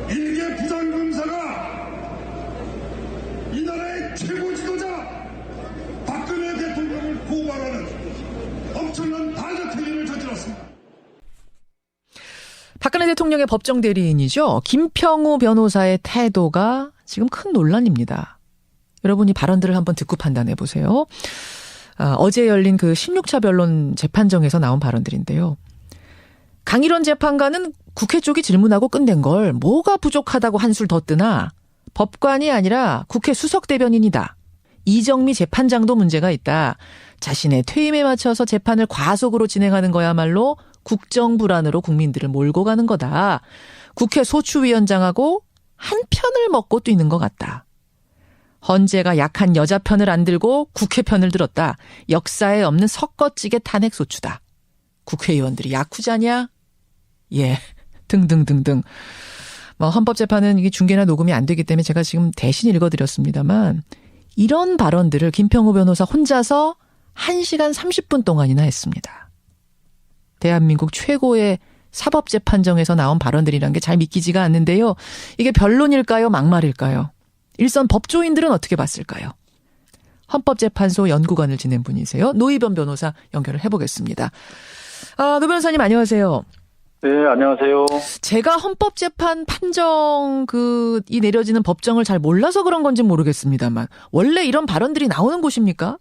일개 부장검사가 이 나라의 최고 지도자 박근혜 대통령을 고발하는 엄청난 반역 행위를 저질렀습니다. 박근혜 대통령의 법정 대리인이죠. 김평우 변호사의 태도가 지금 큰 논란입니다. 여러분이 발언들을 한번 듣고 판단해 보세요. 어제 열린 그 16차 변론 재판정에서 나온 발언들인데요. 강일원 재판관은 국회 쪽이 질문하고 끝낸 걸 뭐가 부족하다고 한술 더 뜨나 법관이 아니라 국회 수석 대변인이다. 이정미 재판장도 문제가 있다. 자신의 퇴임에 맞춰서 재판을 과속으로 진행하는 거야말로 국정 불안으로 국민들을 몰고 가는 거다. 국회 소추위원장하고 한 편을 먹고 뛰는 것 같다. 헌재가 약한 여자 편을 안 들고 국회 편을 들었다. 역사에 없는 섞어찌개 탄핵 소추다. 국회의원들이 야쿠자냐? 예, 등등등등. 헌법재판은 이게 중계나 녹음이 안 되기 때문에 제가 지금 대신 읽어드렸습니다만 이런 발언들을 김평우 변호사 혼자서 1시간 30분 동안이나 했습니다. 대한민국 최고의 사법재판정에서 나온 발언들이란 게 잘 믿기지가 않는데요. 이게 변론일까요? 막말일까요? 일선 법조인들은 어떻게 봤을까요? 헌법재판소 연구관을 지낸 분이세요. 노희변 변호사 연결을 해보겠습니다. 노 변호사님 안녕하세요. 네, 안녕하세요. 제가 헌법재판 판정 이 내려지는 법정을 잘 몰라서 그런 건지 모르겠습니다만 원래 이런 발언들이 나오는 곳입니까?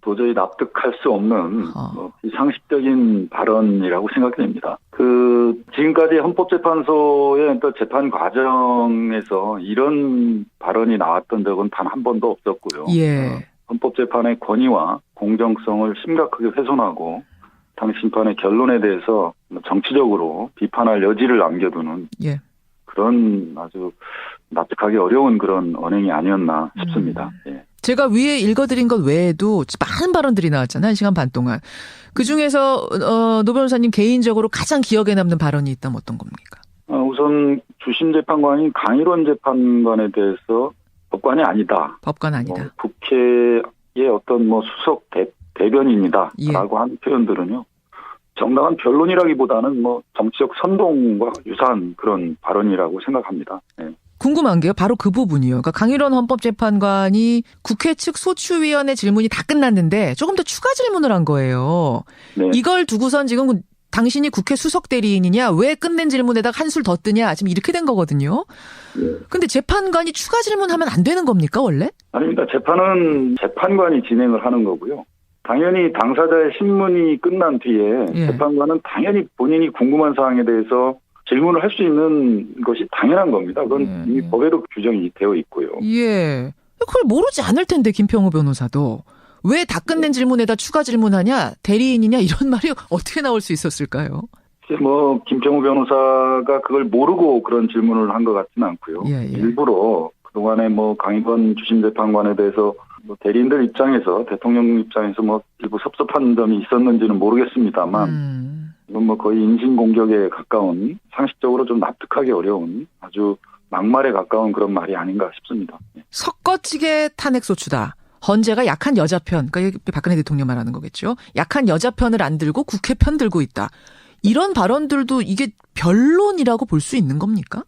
도저히 납득할 수 없는 비상식적인 발언이라고 생각이 됩니다. 지금까지 헌법재판소의 재판 과정에서 이런 발언이 나왔던 적은 단 한 번도 없었고요. 예. 헌법재판의 권위와 공정성을 심각하게 훼손하고 당 심판의 결론에 대해서 정치적으로 비판할 여지를 남겨두는 예. 그런 아주 납득하기 어려운 그런 언행이 아니었나 싶습니다. 예. 제가 위에 읽어드린 것 외에도 많은 발언들이 나왔잖아요. 1시간 반 동안. 그중에서 노 변호사님 개인적으로 가장 기억에 남는 발언이 있다면 어떤 겁니까? 우선 주심 재판관인 강일원 재판관에 대해서 법관이 아니다. 법관 아니다. 국회의 어떤 수석 대변인이다. 예. 라고 한 표현들은요. 정당한 변론이라기보다는 정치적 선동과 유사한 그런 발언이라고 생각합니다. 네. 궁금한 게요. 바로 그 부분이요. 그러니까 강일원 헌법재판관이 국회 측 소추위원회 질문이 다 끝났는데 조금 더 추가 질문을 한 거예요. 네. 이걸 두고선 지금 당신이 국회 수석 대리인이냐, 왜 끝낸 질문에다가 한술 더 뜨냐, 지금 이렇게 된 거거든요. 근데 재판관이 추가 질문하면 안 되는 겁니까, 원래? 아닙니다. 재판은 재판관이 진행을 하는 거고요. 당연히 당사자의 신문이 끝난 뒤에 예. 재판관은 당연히 본인이 궁금한 사항에 대해서 질문을 할 수 있는 것이 당연한 겁니다. 그건 이미 법에도 규정이 되어 있고요. 예. 그걸 모르지 않을 텐데, 김평우 변호사도. 왜 다 끝낸 질문에다 추가 질문하냐, 대리인이냐, 이런 말이 어떻게 나올 수 있었을까요? 김평우 변호사가 그걸 모르고 그런 질문을 한 것 같지는 않고요. 예. 일부러 그동안에 강일원 주심 재판관에 대해서 대리인들 입장에서, 대통령 입장에서 일부 섭섭한 점이 있었는지는 모르겠습니다만, 이건 거의 인신공격에 가까운, 상식적으로 좀 납득하기 어려운 아주 막말에 가까운 그런 말이 아닌가 싶습니다. 섞어찌개 탄핵소추다. 헌재가 약한 여자 편, 그러니까 박근혜 대통령 말하는 거겠죠. 약한 여자 편을 안 들고 국회 편 들고 있다. 이런 발언들도 이게 변론이라고 볼 수 있는 겁니까?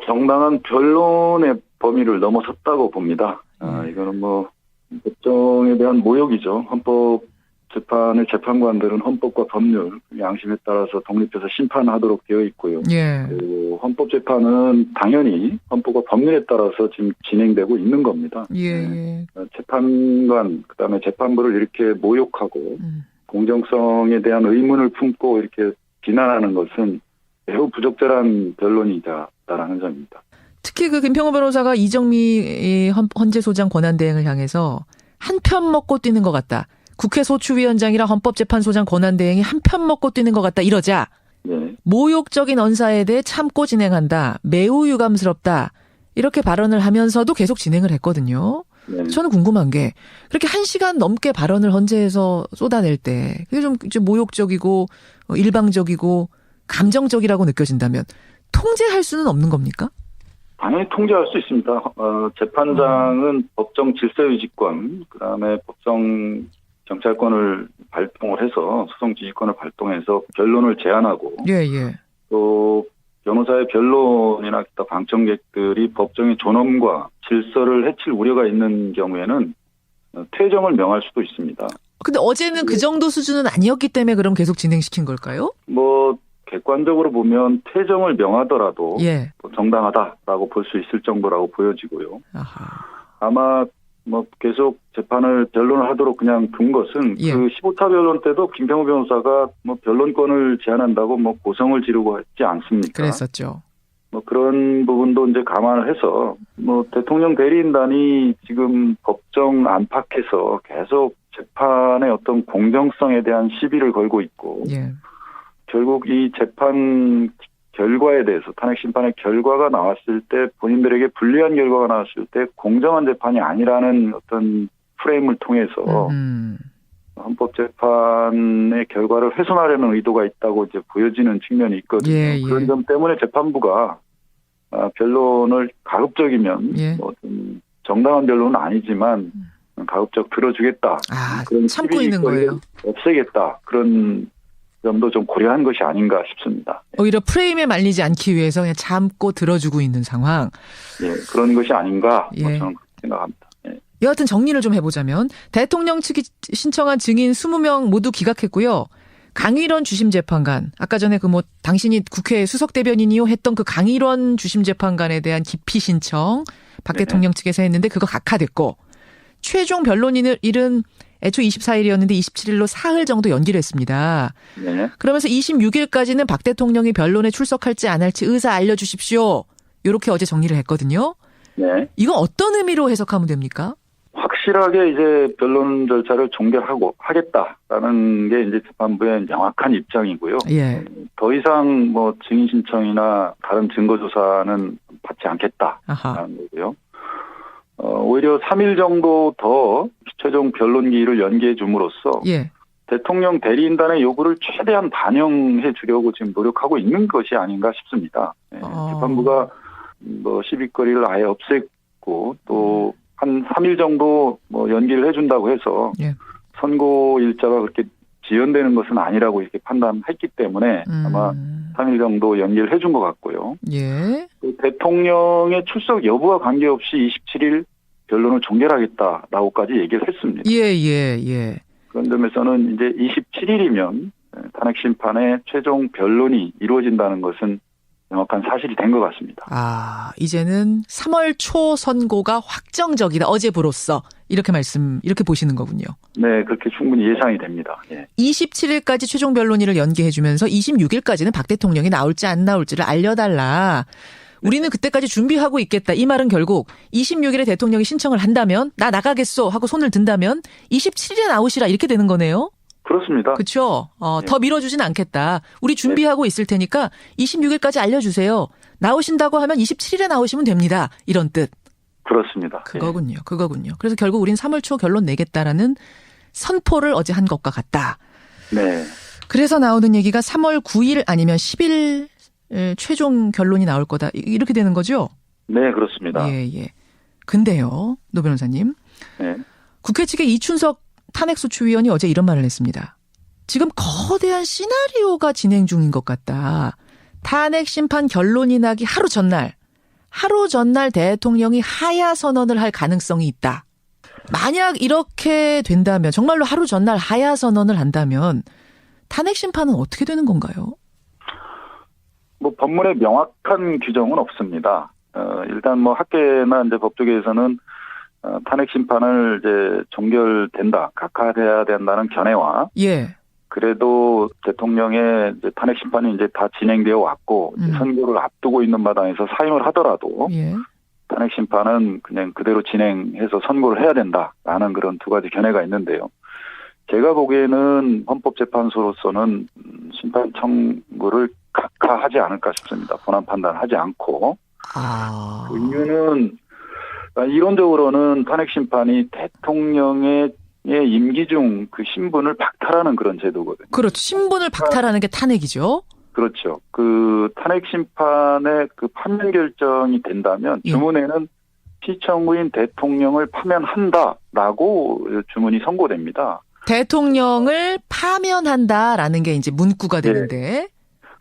정당한 변론의 범위를 넘어섰다고 봅니다. 이거는 법정에 대한 모욕이죠. 헌법재판의 재판관들은 헌법과 법률, 양심에 따라서 독립해서 심판하도록 되어 있고요. 예. 그리고 헌법재판은 당연히 헌법과 법률에 따라서 지금 진행되고 있는 겁니다. 예. 재판관, 그다음에 재판부를 이렇게 모욕하고 공정성에 대한 의문을 품고 이렇게 비난하는 것은 매우 부적절한 변론이다라는 점입니다. 특히 김평우 변호사가 이정미 헌재소장 권한대행을 향해서 한 편 먹고 뛰는 것 같다. 국회 소추위원장이랑 헌법재판소장 권한대행이 한 편 먹고 뛰는 것 같다. 이러자 네. 모욕적인 언사에 대해 참고 진행한다. 매우 유감스럽다. 이렇게 발언을 하면서도 계속 진행을 했거든요. 네. 저는 궁금한 게 그렇게 1시간 넘게 발언을 헌재에서 쏟아낼 때 그게 좀 모욕적이고 일방적이고 감정적이라고 느껴진다면 통제할 수는 없는 겁니까? 당연히 통제할 수 있습니다. 재판장은 법정 질서유지권, 그다음에 법정 경찰권을 발동을 해서 소송 지휘권을 발동해서 결론을 제한하고 예. 또 변호사의 변론이나 기타 방청객들이 법정의 존엄과 질서를 해칠 우려가 있는 경우에는 퇴정을 명할 수도 있습니다. 근데 어제는 그 정도 수준은 아니었기 때문에 그럼 계속 진행시킨 걸까요? 객관적으로 보면 퇴정을 명하더라도 예. 정당하다라고 볼 수 있을 정도라고 보여지고요. 아하. 아마 계속 변론을 하도록 그냥 둔 것은 예. 그 15차 변론 때도 김평우 변호사가 변론권을 제한한다고 고성을 지르고 했지 않습니까? 그랬었죠. 그런 부분도 이제 감안을 해서 대통령 대리인단이 지금 법정 안팎에서 계속 재판의 어떤 공정성에 대한 시비를 걸고 있고 예. 결국 이 재판 결과에 대해서 탄핵 심판의 결과가 나왔을 때 본인들에게 불리한 결과가 나왔을 때 공정한 재판이 아니라는 어떤 프레임을 통해서 헌법재판의 결과를 훼손하려는 의도가 있다고 이제 보여지는 측면이 있거든요. 예, 예. 그런 점 때문에 재판부가 변론을 가급적이면 예. 좀 정당한 변론은 아니지만 가급적 들어주겠다. 그런 참고 있는 거예요. 없애겠다. 그런 점도 좀 고려한 것이 아닌가 싶습니다. 오히려 프레임에 말리지 않기 위해서 그냥 참고 들어주고 있는 상황. 예, 그런 것이 아닌가 예. 저는 그렇게 생각합니다. 예. 여하튼 정리를 좀 해보자면 대통령 측이 신청한 증인 20명 모두 기각했고요. 강일원 주심재판관, 아까 전에 당신이 국회 수석대변인이요 했던 그 강일원 주심재판관에 대한 기피 신청 박 대통령 측에서 했는데 그거 각하됐고 최종 변론일은 애초 24일이었는데 27일로 사흘 정도 연기를 했습니다. 네. 그러면서 26일까지는 박 대통령이 변론에 출석할지 안 할지 의사 알려주십시오. 이렇게 어제 정리를 했거든요. 네. 이건 어떤 의미로 해석하면 됩니까? 확실하게 이제 변론 절차를 종결하겠다라는 게 이제 재판부의 명확한 입장이고요. 예. 더 이상 증인 신청이나 다른 증거 조사는 받지 않겠다라는 아하. 거고요. 오히려 3일 정도 더 최종 변론기일을 연기해 줌으로써 예. 대통령 대리인단의 요구를 최대한 반영해 주려고 지금 노력하고 있는 것이 아닌가 싶습니다. 예, 재판부가 시비거리를 아예 없앴고 또 한 3일 정도 연기를 해준다고 해서 예. 선고 일자가 그렇게 지연되는 것은 아니라고 이렇게 판단했기 때문에 아마 3일 정도 연기를 해준 것 같고요. 예. 대통령의 출석 여부와 관계없이 27일 변론을 종결하겠다라고까지 얘기를 했습니다. 예. 그런 점에서는 이제 27일이면 탄핵 심판의 최종 변론이 이루어진다는 것은 명확한 사실이 된 것 같습니다. 이제는 3월 초 선고가 확정적이다. 어제부로써 이렇게 보시는 거군요. 네, 그렇게 충분히 예상이 됩니다. 예. 27일까지 최종 변론일을 연기해주면서 26일까지는 박 대통령이 나올지 안 나올지를 알려달라. 우리는 그때까지 준비하고 있겠다. 이 말은 결국 26일에 대통령이 신청을 한다면 나 나가겠소 하고 손을 든다면 27일에 나오시라 이렇게 되는 거네요. 그렇습니다. 그렇죠. 더 밀어주진 않겠다. 우리 준비하고 있을 테니까 26일까지 알려주세요. 나오신다고 하면 27일에 나오시면 됩니다. 이런 뜻. 그렇습니다. 그거군요. 그래서 결국 우린 3월 초 결론 내겠다라는 선포를 어제 한 것과 같다. 네. 그래서 나오는 얘기가 3월 9일 아니면 10일 최종 결론이 나올 거다. 이렇게 되는 거죠? 네, 그렇습니다. 예. 근데요, 노 변호사님. 네. 국회 측의 이춘석 탄핵소추위원이 어제 이런 말을 했습니다. 지금 거대한 시나리오가 진행 중인 것 같다. 탄핵 심판 결론이 나기 하루 전날 대통령이 하야 선언을 할 가능성이 있다. 만약 이렇게 된다면 정말로 하루 전날 하야 선언을 한다면 탄핵 심판은 어떻게 되는 건가요? 법문에 명확한 규정은 없습니다. 일단 학계나 이제 법조계에서는 탄핵 심판을 이제 종결된다, 각하돼야 된다는 견해와 예. 그래도 대통령의 이제 탄핵 심판이 이제 다 진행되어 왔고 선고를 앞두고 있는 마당에서 사임을 하더라도 예. 탄핵 심판은 그냥 그대로 진행해서 선고를 해야 된다라는 그런 두 가지 견해가 있는데요. 제가 보기에는 헌법재판소로서는 심판 청구를 각하하지 않을까 싶습니다. 본안 판단하지 않고. 그 이유는 이론적으로는 탄핵 심판이 대통령의 임기 중 그 신분을 박탈하는 그런 제도거든요. 그렇죠. 신분을 박탈하는 게 탄핵이죠. 그렇죠. 그 탄핵 심판의 그 파면 결정이 된다면 주문에는 피청구인 대통령을 파면한다라고 주문이 선고됩니다. 대통령을 파면한다라는 게 이제 문구가 되는데.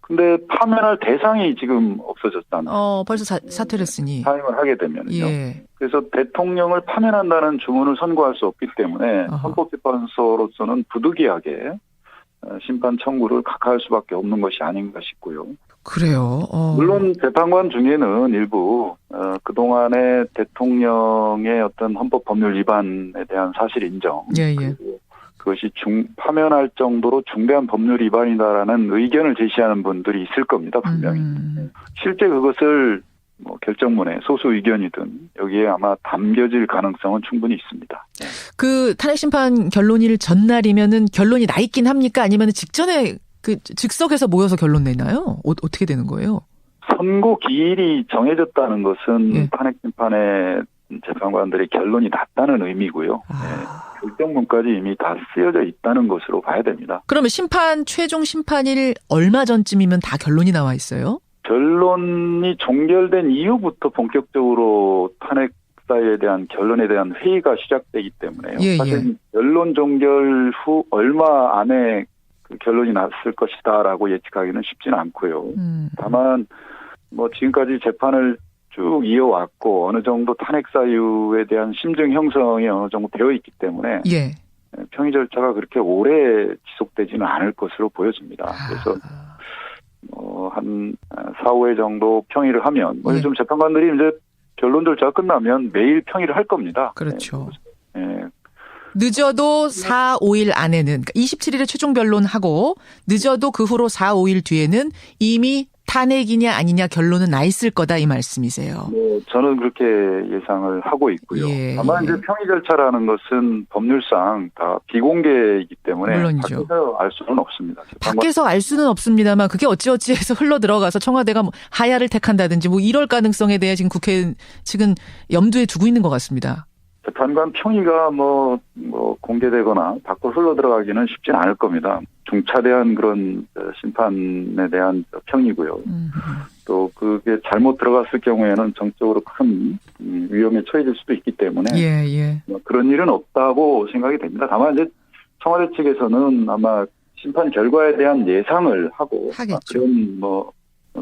근데 파면할 대상이 지금 없어졌잖아요. 벌써 사퇴를 했으니. 사임을 하게 되면요. 예. 그래서 대통령을 파면한다는 주문을 선고할 수 없기 때문에 헌법재판소로서는 부득이하게 심판 청구를 각하할 수밖에 없는 것이 아닌가 싶고요. 그래요. 물론 재판관 중에는 일부 그동안의 대통령의 어떤 헌법 법률 위반에 대한 사실 인정, 예. 그리고 그것이 파면할 정도로 중대한 법률 위반이다라는 의견을 제시하는 분들이 있을 겁니다, 분명히. 실제 그것을 결정문에 소수 의견이든 여기에 아마 담겨질 가능성은 충분히 있습니다. 그 탄핵 심판 결론일 전날이면은 결론이 나 있긴 합니까? 아니면 직전에 그 즉석에서 모여서 결론 내나요? 어떻게 되는 거예요? 선고 기일이 정해졌다는 것은 예. 탄핵 심판의 재판관들의 결론이 났다는 의미고요. 결정문까지 이미 다 쓰여져 있다는 것으로 봐야 됩니다. 그러면 최종 심판일 얼마 전쯤이면 다 결론이 나와 있어요? 결론이 종결된 이후부터 본격적으로 탄핵 사유에 대한 결론에 대한 회의가 시작되기 때문에요. 예. 사실 결론 종결 후 얼마 안에 그 결론이 났을 것이다라고 예측하기는 쉽지는 않고요. 다만 지금까지 재판을 쭉 이어왔고 어느 정도 탄핵 사유에 대한 심증 형성이 어느 정도 되어 있기 때문에 예. 평의 절차가 그렇게 오래 지속되지는 않을 것으로 보여집니다. 그래서 한 4, 5회 정도 평의를 하면 예. 요즘 재판관들이 이제 결론 절차가 끝나면 매일 평의를 할 겁니다. 그렇죠. 네. 늦어도 4, 5일 안에는 그러니까 27일에 최종 변론하고 늦어도 그 후로 4, 5일 뒤에는 이미 탄핵이냐 아니냐 결론은 나 있을 거다 이 말씀이세요. 저는 그렇게 예상을 하고 있고요. 예, 다만 이제 평의 절차라는 것은 법률상 다 비공개이기 때문에 물론이죠. 밖에서 알 수는 없습니다. 밖에서 알 수는 없습니다만 그게 어찌어찌해서 흘러 들어가서 청와대가 하야를 택한다든지 이럴 가능성에 대해 지금 국회 측은 염두에 두고 있는 것 같습니다. 재판관 평의가 공개되거나 밖으로 흘러 들어가기는 쉽지는 않을 겁니다. 중차대한 그런 심판에 대한 평이고요. 또 그게 잘못 들어갔을 경우에는 정적으로 큰 위험에 처해질 수도 있기 때문에 예. 그런 일은 없다고 생각이 됩니다. 다만 이제 청와대 측에서는 아마 심판 결과에 대한 예상을 하고 하겠죠. 그런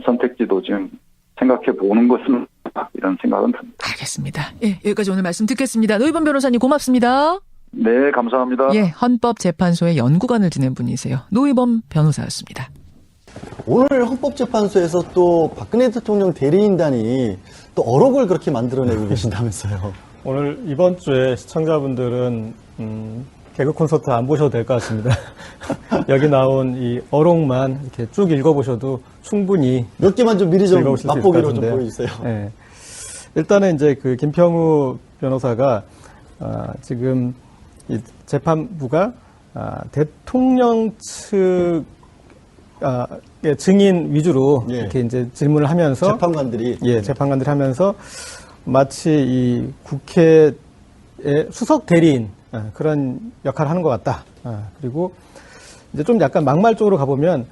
선택지도 지금 생각해 보는 것은 이런 생각은 듭니다. 알겠습니다. 예, 여기까지 오늘 말씀 듣겠습니다. 노희범 변호사님 고맙습니다. 네, 감사합니다. 예, 헌법재판소의 연구관을 지낸 분이세요. 노희범 변호사였습니다. 오늘 헌법재판소에서 또 박근혜 대통령 대리인단이 또 어록을 그렇게 만들어내고 계신다면서요. 오늘 이번 주에 시청자분들은 개그 콘서트 안 보셔도 될 것 같습니다. 여기 나온 이 어록만 이렇게 쭉 읽어보셔도 충분히 몇 개만 좀 미리 좀 즐거우실 수 있을 맛보기로 것 좀 같은데요. 보여주세요. 네. 일단은 이제 그 김평우 변호사가 지금 이 재판부가 대통령 측 증인 위주로 예. 이렇게 이제 질문을 하면서 재판관들이 재판관들이 하면서 마치 이 국회의 수석 대리인 그런 역할을 하는 것 같다. 그리고 이제 좀 약간 막말적으로 가보면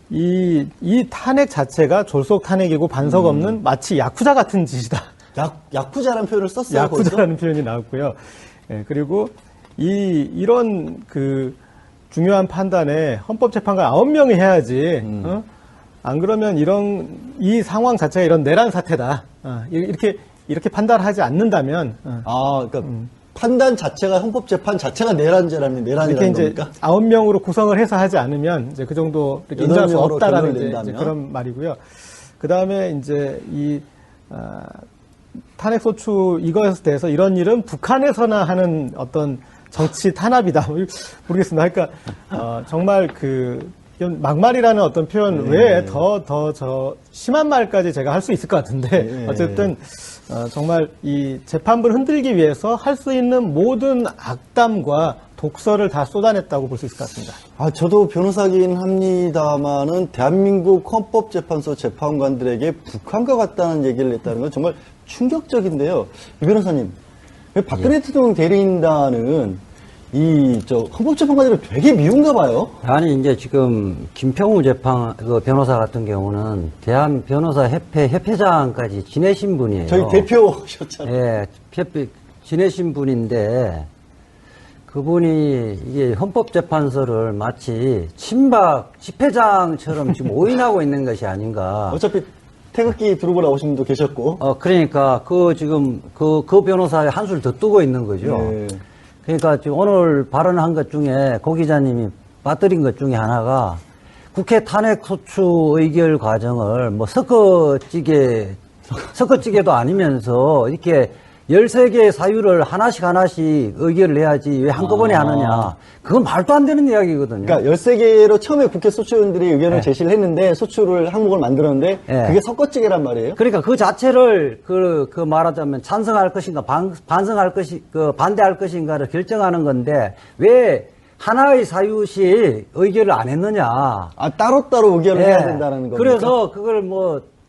이 탄핵 자체가 졸속 탄핵이고 반석 없는 마치 야쿠자 같은 짓이다. 야쿠자라는 표현을 썼어요. 야쿠자라는 표현이 나왔고요. 예, 그리고 이런 그 중요한 판단에 헌법재판관 9명이 해야지. 안 그러면 이 상황 자체가 이런 내란 사태다. 이렇게 판단하지 않는다면. 그러니까 판단 자체가 헌법재판 자체가 내란이라는 이렇게 이제 겁니까? 9명으로 구성을 해서 하지 않으면 이제 그 정도 이렇게 인정할 수 8명으로 없다라는 결론을 이제 낸다면? 그런 말이고요. 그 다음에 이제 탄핵소추 이거에 대해서 이런 일은 북한에서나 하는 어떤 정치 탄압이다. 모르겠습니다. 그러니까 정말 이건 막말이라는 어떤 표현 외에 더 심한 말까지 제가 할 수 있을 것 같은데 어쨌든 정말 이 재판부를 흔들기 위해서 할 수 있는 모든 악담과 독설을 다 쏟아냈다고 볼 수 있을 것 같습니다. 저도 변호사긴 합니다만은 대한민국 헌법재판소 재판관들에게 북한과 같다는 얘기를 했다는 건 정말 충격적인데요. 이 변호사님, 박근혜 대통령 대리인단은 헌법재판관들은 되게 미운가 봐요. 아니, 이제 지금 김평우 변호사 같은 경우는 대한변호사협회장까지 지내신 분이에요. 저희 대표셨잖아요. 예, 지내신 분인데, 그분이 이게 헌법재판소를 마치 친박 집회장처럼 지금 오인하고 있는 것이 아닌가. 어차피 태극기 들고 나오신 분도 계셨고. 그러니까 지금 그 변호사의 한술 더 뜨고 있는 거죠. 네. 그러니까 지금 오늘 발언한 것 중에 고 기자님이 빠뜨린 것 중에 하나가 국회 탄핵 소추 의결 과정을 뭐 섞어찌개도 아니면서 이렇게 13개의 사유를 하나씩 의결을 해야지 왜 한꺼번에 하느냐. 그건 말도 안 되는 이야기거든요. 그러니까 13개로 처음에 국회 소추위원들이 의견을 네. 제시를 했는데 소추를 항목을 만들었는데 네. 그게 섞어찌개란 말이에요. 그러니까 그 자체를 그 말하자면 찬성할 것인가 반대할 것인가를 결정하는 건데 왜 하나의 사유시 의결을 안 했느냐. 따로따로 의결을 예. 해야 된다는 겁니까? 그래서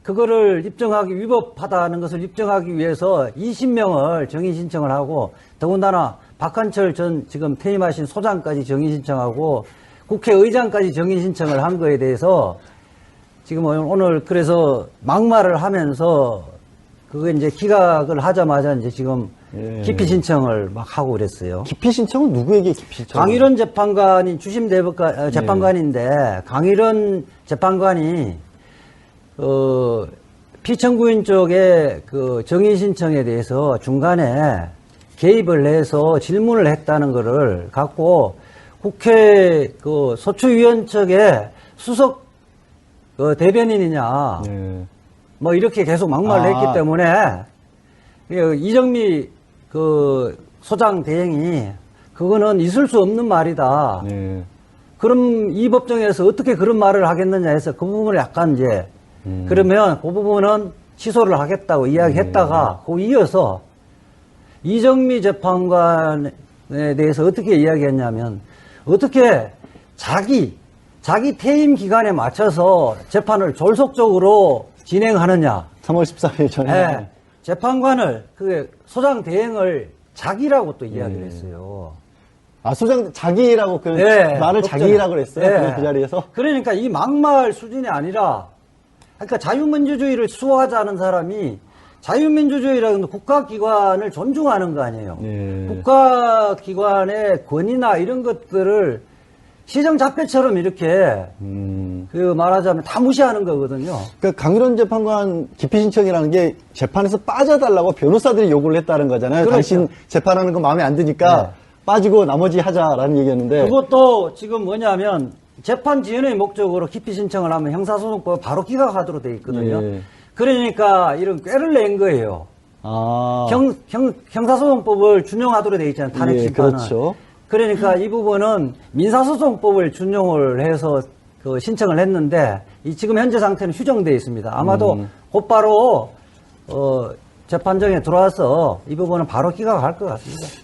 그거를 위법하다는 것을 입증하기 위해서 20명을 정의 신청을 하고 더군다나 박한철 전 지금 퇴임하신 소장까지 정의 신청하고 국회의장까지 정의 신청을 한 거에 대해서 지금 오늘 그래서 막말을 하면서 그거 이제 기각을 하자마자 이제 지금 예. 기피 신청을 막 하고 그랬어요. 기피 신청은 누구에게 기피 신청? 강일원 재판관이 주심 재판관인데 강일원 재판관이 피청구인 쪽에 그 정의 신청에 대해서 중간에 개입을 해서 질문을 했다는 거를 갖고 국회 그 소추위원 측에 수석 대변인이냐 네. 뭐 이렇게 계속 막말을 했기 때문에 이정미 그 소장 대행이 그거는 있을 수 없는 말이다. 네. 그럼 이 법정에서 어떻게 그런 말을 하겠느냐 해서 그 부분을 약간 이제 그러면 그 부분은 취소를 하겠다고 이야기했다가 그 이어서 이정미 재판관에 대해서 어떻게 이야기했냐면 어떻게 자기 퇴임 기간에 맞춰서 재판을 졸속적으로 진행하느냐. 3월 14일 전에. 네, 재판관을 그 소장 대행을 자기라고 또 이야기를 했어요. 소장 자기라고 네, 말을 자기라고 했어요. 네. 그 자리에서. 그러니까 이 막말 수준이 아니라 그러니까 자유민주주의를 수호하자는 사람이 자유민주주의라는 국가기관을 존중하는 거 아니에요. 네. 국가기관의 권위나 이런 것들을 시정잡배처럼 이렇게 그 말하자면 다 무시하는 거거든요. 그러니까 강일원 재판관 기피 신청이라는 게 재판에서 빠져달라고 변호사들이 요구를 했다는 거잖아요. 그렇죠. 당신 재판하는 거 마음에 안 드니까 네. 빠지고 나머지 하자라는 얘기였는데. 그것도 지금 뭐냐면 재판 지연의 목적으로 기피 신청을 하면 형사소송법 바로 기각하도록 돼 있거든요. 예. 그러니까 이런 꾀를 낸 거예요. 형사소송법을 준용하도록 돼 있잖아요. 탄핵 예, 심판은. 그렇죠. 그러니까 이 부분은 민사소송법을 준용을 해서 그 신청을 했는데 지금 현재 상태는 휴정되어 있습니다. 아마도 곧바로 재판정에 들어와서 이 부분은 바로 기각할 것 같습니다.